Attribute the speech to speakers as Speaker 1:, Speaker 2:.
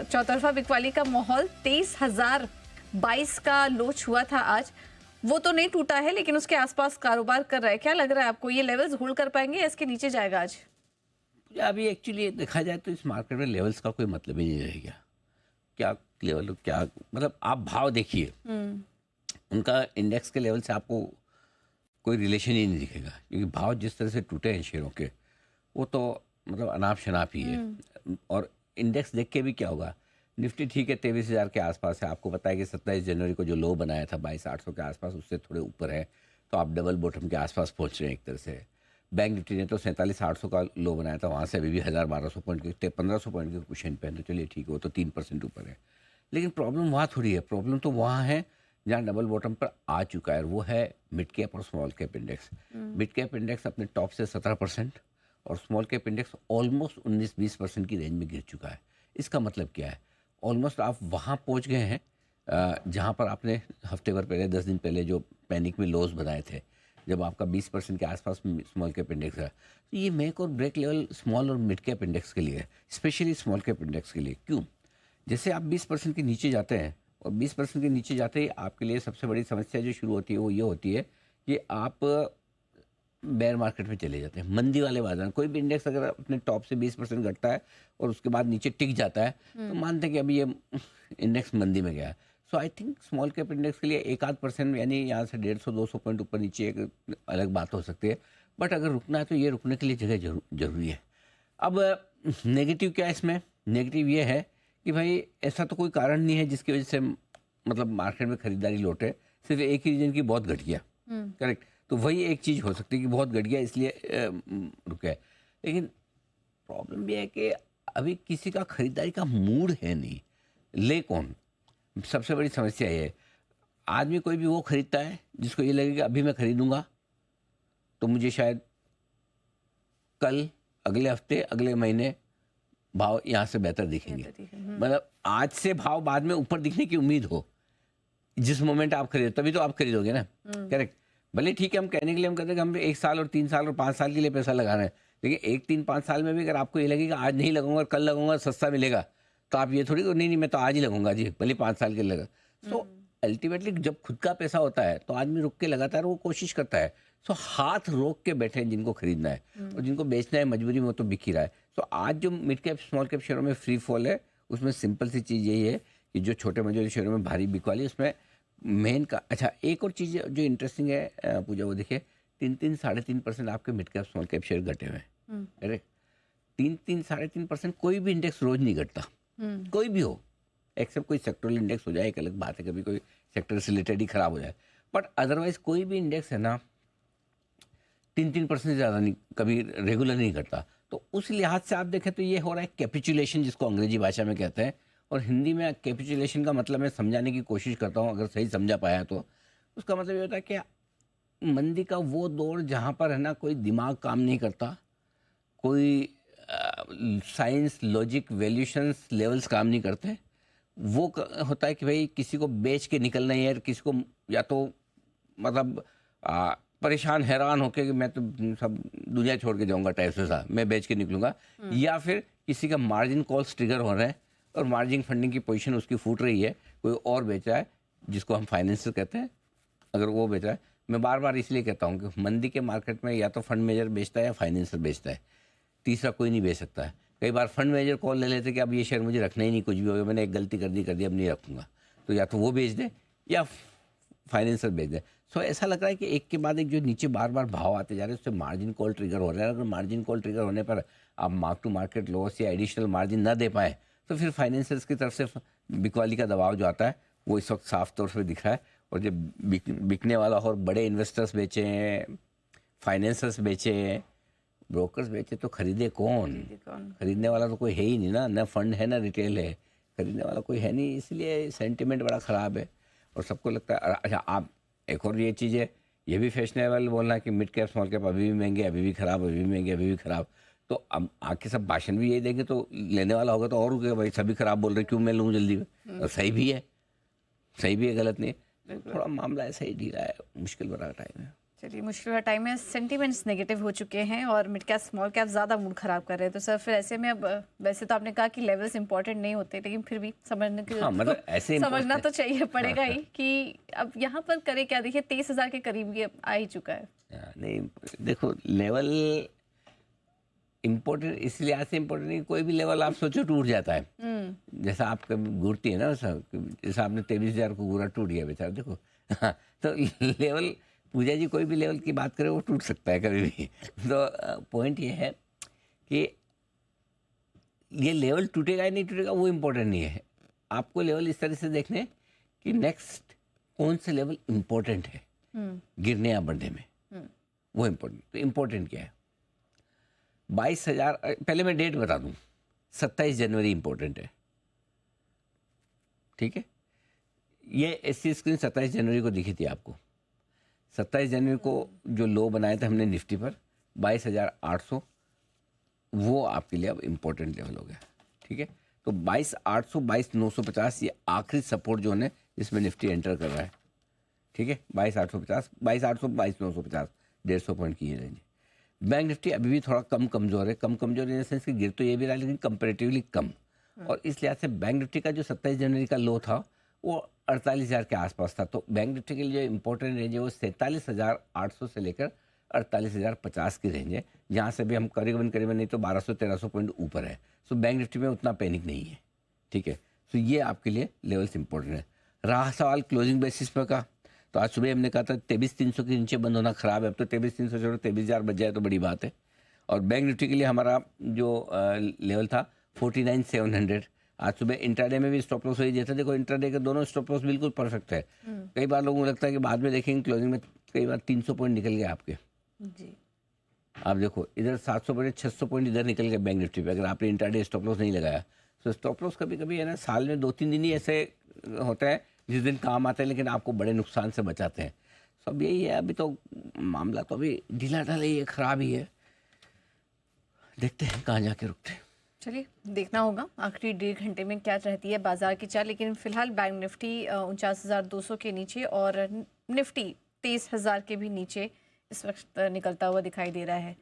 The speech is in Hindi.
Speaker 1: चौतरफा बिकवाली का माहौल 23,022 का लो छुआ था आज, वो तो नहीं टूटा है लेकिन उसके आसपास कारोबार कर रहा है। क्या लग रहा है आपको, ये लेवल्स होल्ड कर पाएंगे या इसके नीचे जाएगा आज?
Speaker 2: अभी एक्चुअली देखा जाए तो इस मार्केट में लेवल्स का कोई मतलब ही नहीं रह गया। क्या लेवल, क्या मतलब, आप भाव देखिए, उनका इंडेक्स के लेवल से आपको कोई रिलेशन ही नहीं दिखेगा, क्योंकि भाव जिस तरह से टूटे हैं शेयरों के, वो तो मतलब अनाप शनाप ही है। और इंडेक्स देख के भी क्या होगा, निफ्टी ठीक है 23,000 के आसपास है, आपको पता है कि 27 जनवरी को जो लो बनाया था 22,800 के आसपास, उससे थोड़े ऊपर है, तो आप डबल बॉटम के आसपास पहुंच रहे हैं एक तरह से। बैंक निफ्टी ने तो 47,800 का लो बनाया था, वहाँ से अभी भी 1,000-1,200 पॉइंट के 1,500 पॉइंट के कुशन पे है, तो चलिए ठीक है, वो तो 3% ऊपर है। लेकिन प्रॉब्लम वहाँ थोड़ी है, प्रॉब्लम तो वहाँ है जहाँ डबल बॉटम पर आ चुका है, वो है मिड कैप और small cap index. Mid cap index अपने टॉप से 17% और स्मॉल कैप इंडेक्स ऑलमोस्ट 19-20% की रेंज में गिर चुका है। इसका मतलब क्या है, ऑलमोस्ट आप वहाँ पहुँच गए हैं जहाँ पर आपने हफ्ते भर पहले, 10 दिन पहले जो पैनिक में लोज बनाए थे, जब आपका 20% के आसपास स्मॉल कैप इंडेक्स है। तो ये मेक और ब्रेक लेवल स्मॉल और मिड कैप इंडेक्स के लिए है, स्पेशली स्मॉल कैप इंडेक्स के लिए। क्यों? जैसे आप 20% के नीचे जाते हैं, और 20% के नीचे जाते ही आपके लिए सबसे बड़ी समस्या जो शुरू होती है वो ये होती है कि आप बेयर मार्केट में चले जाते हैं, मंदी वाले बाजार। कोई भी इंडेक्स अगर अपने टॉप से 20% घटता है और उसके बाद नीचे टिक जाता है, तो मानते हैं कि अभी ये इंडेक्स मंदी में गया है। So I think small cap index के लिए 1-8% यानी यहाँ से 150-200 पॉइंट ऊपर नीचे एक अलग बात हो सकती है, बट अगर रुकना है तो ये रुकने के लिए जगह जरूरी है। अब नेगेटिव क्या है इसमें? नेगेटिव ये है कि भाई ऐसा तो कोई कारण नहीं है जिसकी वजह से मतलब मार्केट में खरीदारी लौटे, सिर्फ एक ही रीजन की बहुत घट गया। करेक्ट, तो वही एक चीज़ हो सकती है कि बहुत घट गया इसलिए रुका है। लेकिन प्रॉब्लम ये है कि अभी किसी का खरीदारी का मूड है नहीं, ले कौन? सबसे बड़ी समस्या ये है। आदमी कोई भी वो खरीदता है जिसको ये लगेगा अभी मैं खरीदूंगा तो मुझे शायद कल, अगले हफ्ते, अगले महीने भाव यहाँ से बेहतर दिखेंगे। मतलब आज से भाव बाद में ऊपर दिखने की उम्मीद हो, जिस मोमेंट आप खरीदो तभी तो आप खरीदोगे ना। करेक्ट, भले ठीक है, हम कहने के लिए हम कहते हैं कि हम 1 साल और 3 साल और 5 साल के लिए पैसा लगा रहे हैं, लेकिन 1, 3, 5 साल में भी अगर आपको ये लगेगा आज नहीं लगूंगा और कल लगूंगा सस्ता मिलेगा, तो आप ये थोड़ी नहीं मैं तो आज ही लगूंगा जी, भले 5 साल के लगा। सो अल्टीमेटली जब खुद का पैसा होता है तो आदमी रुक के लगातार वो कोशिश करता है। सो हाथ रोक के बैठे हैं जिनको खरीदना है, और जिनको बेचना है मजबूरी में, वो तो बिक ही रहा है। सो आज जो मिड कैप स्मॉल कैप शेयरों में फ्री फॉल है, उसमें सिंपल सी चीज़ यही है कि जो छोटे मजबूरी शेयरों में भारी बिकवाली, उसमें मेन का। अच्छा, एक और चीज़ जो इंटरेस्टिंग है पूजा, वो देखिए 3-3-3.5% आपके mid cap small cap share घटे हुए हैं। करेक्ट, 3-3-3.5% कोई भी इंडेक्स रोज नहीं घटता, कोई भी हो, एक्सेप्ट कोई सेक्टरल इंडेक्स हो जाए, एक अलग बात है, कभी कोई सेक्टर से रिलेटेड ही खराब हो जाए, बट अदरवाइज कोई भी इंडेक्स है ना 3-3% से ज़्यादा नहीं, कभी रेगुलर नहीं घटता। तो उस लिहाज से आप देखें तो ये हो रहा है कैपिचुलेशन, जिसको अंग्रेजी भाषा में कहते हैं, और हिंदी में कैपिचुलेशन का मतलब मैं समझाने की कोशिश करता हूँ, अगर सही समझा पाया तो उसका मतलब ये होता है कि मंदी का वो दौर जहाँ पर है ना कोई दिमाग काम नहीं करता, कोई साइंस, लॉजिक, वैल्यूशंस, लेवल्स काम नहीं करते, वो होता है कि भाई किसी को बेच के निकलना ही है, किसी को या तो मतलब परेशान हैरान होके कि मैं तो सब दुनिया छोड़ के जाऊंगा टाइप से सा, मैं बेच के निकलूंगा, या फिर किसी का मार्जिन कॉल्स ट्रिगर हो रहे हैं और मार्जिन फंडिंग की पोजीशन उसकी फूट रही है, कोई और बेच रहा है जिसको हम फाइनेंसर कहते हैं, अगर वो बेच रहा है। मैं बार बार इसलिए कहता हूँ कि मंदी के मार्केट में या तो फंड मैनेजर बेचता है या फाइनेंसर बेचता है, तीसरा कोई नहीं बेच सकता है। कई बार फंड मैनेजर कॉल ले लेते कि अब ये शेयर मुझे रखना ही नहीं, कुछ भी हो गया, मैंने एक गलती कर दी अब नहीं रखूंगा, तो या तो वो बेच दे या फाइनेंसर बेच दे। सो ऐसा लग रहा है कि एक के बाद एक जो नीचे बार बार भाव आते जा रहे हैं, उससे मार्जिन कॉल ट्रिगर हो रहा है। अगर मार्जिन कॉल ट्रिगर होने पर आप मार्क टू मार्केट लॉस या एडिशनल मार्जिन ना दे पाए, तो फिर फाइनेंसर्स की तरफ से बिकवाली का दबाव जो आता है वो इस वक्त साफ तौर पर दिख रहा है। और जब बिकने वाला और बड़े इन्वेस्टर्स बेचे हैं, फाइनेंसर्स बेचे हैं, ब्रोकर्स बेचे, तो खरीदे कौन? खरीदने वाला तो कोई है ही नहीं ना फंड है ना रिटेल है, खरीदने वाला कोई है नहीं, इसलिए सेंटिमेंट बड़ा ख़राब है और सबको लगता है। अच्छा, आप एक और ये चीज़ है, ये भी फैशनेबल बोलना कि मिड कैप स्मॉल कैप अभी भी महंगे, अभी भी ख़राब, अभी भी महंगे, अभी भी ख़राब। तो अब आके सब भाषण भी यही देंगे तो लेने वाला होगा तो और रुकेगा, भाई सभी ख़राब बोल रहे क्यों मैं लूँ जल्दी में। और सही भी है, गलत नहीं है। थोड़ा मामला ऐसा ही ढीला है, मुश्किल बड़ा टाइम है।
Speaker 1: चलिए, मुश्किल का टाइम है, सेंटीमेंट्स नेगेटिव हो चुके हैं और मिड कैप स्मॉल कैप ज़्यादा मूड खराब कर रहे हैं। तो सर फिर ऐसे में अब वैसे तो आपने कहा कि लेवल्स इंपॉर्टेंट नहीं होते, लेकिन फिर भी समझने के
Speaker 2: हाँ मतलब ऐसे
Speaker 1: समझना
Speaker 2: important
Speaker 1: तो चाहिए
Speaker 2: है।
Speaker 1: पड़ेगा ही कि अब यहाँ पर करे क्या। देखिए 23,000 के करीब ये आ ही चुका है।
Speaker 2: नहीं देखो, लेवल इम्पोर्टेंट इसलिए ऐसे इम्पोर्टेंट नहीं, कोई भी लेवल आप सोचो टूट जाता है। जैसा आप कभी घूरती है ना, जैसा आपने 23,000 को घूरा, टूट गया बेचारा, देखो। हाँ, तो लेवल, पूजा जी कोई भी लेवल की बात करे वो टूट सकता है कभी भी। तो पॉइंट ये है कि ये लेवल टूटेगा या नहीं टूटेगा वो इम्पोर्टेंट नहीं है। आपको लेवल इस तरह से देखने कि नेक्स्ट कौन से लेवल इम्पोर्टेंट है गिरने या बढ़ने में, वो इम्पोर्टेंट। तो इम्पोर्टेंट क्या है? 22,000, पहले मैं डेट बता दूं, 27 जनवरी इम्पोर्टेंट है, ठीक है। ये ऐसी स्क्रीन 27 जनवरी को दिखी थी आपको। 27 जनवरी को जो लो बनाया था हमने निफ्टी पर 22,800, वो आपके लिए अब इम्पोर्टेंट लेवल हो गया, ठीक है। तो 22,800, 22,950 ये आखिरी सपोर्ट जोन है जिसमें निफ्टी एंटर कर रहा है, ठीक है। 22,850, 22,800, 22,950, 150 पॉइंट की ये रेंज। बैंक निफ्टी अभी भी थोड़ा कम कमजोर है, कम कमजोर इन द सेंस कि गिर तो ये भी रहा है लेकिन कंपेरेटिवली कम। और इस लिहाज से बैंक निफ्टी का जो 27 जनवरी का लो था वो 48,000 के आसपास था। तो बैंक निफ्टी के लिए जो इंपॉर्टेंट रेंज है वो 47,800 से लेकर 48,050 की रेंज है, जहाँ से भी हम करीबन नहीं तो 1200-1300 पॉइंट ऊपर है। सो बैंक निफ्टी में उतना पैनिक नहीं है, ठीक है। सो ये आपके लिए लेवल्स इंपॉर्टेंट है। रहा सवाल क्लोजिंग बेसिस पर का, तो आज सुबह हमने कहा था 23,300 के नीचे बंद होना खराब है। अब तो 23,300 छोड़ो 23,000 बच जाए तो बड़ी बात है। और बैंक निफ्टी के लिए हमारा जो लेवल था 49,700, आज सुबह इंट्राडे में भी स्टॉप लॉस वही दिया था। देखो इंट्राडे के दोनों स्टॉप लॉस बिल्कुल परफेक्ट है। कई बार लोगों को लगता है कि बाद में देखेंगे क्लोजिंग में, कई बार 300 पॉइंट निकल गए आपके
Speaker 1: जी।
Speaker 2: आप देखो इधर 700 पॉइंट 600 पॉइंट इधर निकल गए बैंक निफ्टी पे, अगर आपने इंट्राडे स्टॉप लॉस नहीं लगाया। तो स्टॉप लॉस कभी कभी है ना, साल में 2-3 दिन ही ऐसे होता है जिस दिन काम आते हैं लेकिन आपको बड़े नुकसान से बचाते हैं। सब यही है, अभी तो मामला तो अभी ढीला ढाला ही है, खराब ही है। देखते हैं कहाँ जाके रुकते हैं।
Speaker 1: चलिए, देखना होगा आखिरी 1.5 घंटे में क्या रहती है बाजार की चाल। लेकिन फिलहाल बैंक निफ्टी 49,200 के नीचे और निफ्टी 23,000 के भी नीचे इस वक्त निकलता हुआ दिखाई दे रहा है।